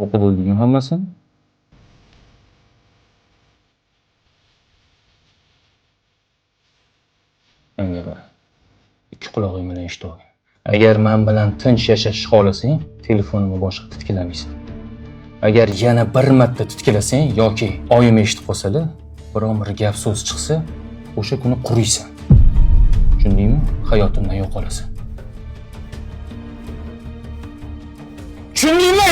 O'qib bo'ldingmi hammasini? Menga qara. Ikki quloqing bilan eshitib ol. Agar men bilan tinch yashashni xohlasang, telefonimni boshqa titkilamaysan. Agar yana bir marta titkilasang yoki oyim eshitib qolsalar, biron bir gap so'z chiqsa, o'sha kuni quriysan. Tushundingmi? Hayotimdan yo'qolasan. Tushundingmi?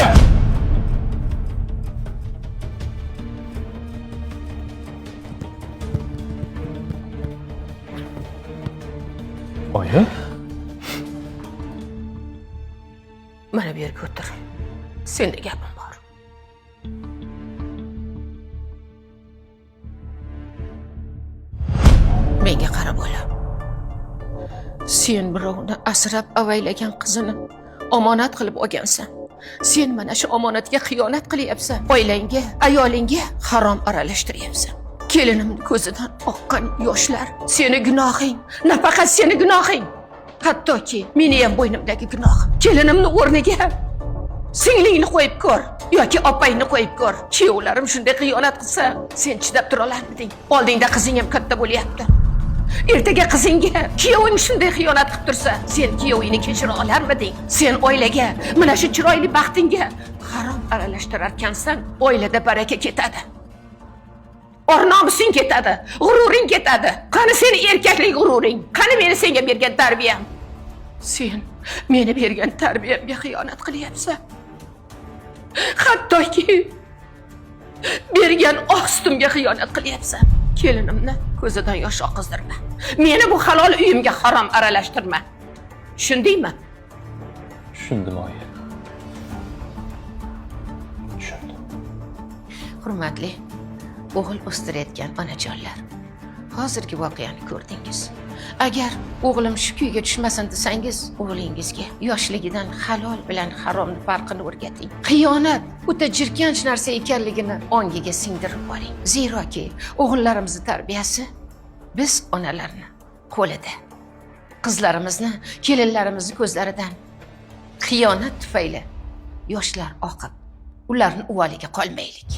Oyi? Mana bu yerga o'tir. Senda gapim bor. Menga qarab o'yla. Sen birovni asrab avaylagan qizini omonat qilib olgansan. Sen mana shu omonatga xiyonat qilyapsan. Oilangga, ayolingga harom aralashtiryapsan. Kelinimning ko'zidan oqqan yoshlar seni gunohing, nafaqat seni gunohing. Hattoki meni ham bo'ynimdagi gunohim. Kelinimni o'rniga singlingni qo'yib ko'r yoki opangni qo'yib ko'r. Kuyovlarim shunday xiyonat qilsa, sen chidab tura olarmiding? Oldingda qizing ham katta bo'lyapti. Ertaga qizingga kuyoving shunday xiyonat qilib tursa, sen kuyovingni kechira olarmiding? Sen oilaga, mana shu chiroyli baxtingga harom aralashtirarkansan, oilada baraka ketadi. Or-nomusing ketadi, g'ururing ketadi. Qani seni erkaklik g'ururing? Qani meni senga bergan tarbiyam? Sen meni bergan tarbiyamga xiyonat qilyapsan. Hattoki bergan oq sutimga xiyonat qilyapsan. Kelinimni ko'zidan yosh oqizdirma. Meni bu halol uyimga harom aralashtirma. Tushundingmi? Tushundim, oyi. Tushundim. Hurmatli o'g'il o'stirayotgan onajonlar, hozirgi voqeani ko'rdingiz. Agar o'g'lim shu kuyga tushmasin desangiz, o'g'lingizga yoshligidan halol bilan haromni farqini o'rgating. Xiyonat o'ta jirkanch narsa ekanligini ongiga singdirib boring. Zeroki o'g'illarimizni tarbiyasi biz onalarni qo'lida. Qizlarimizni, kelinlarimizni ko'zlaridan xiyonat tufayli yoshlar oqib, ularni uvoliga qolmaylik.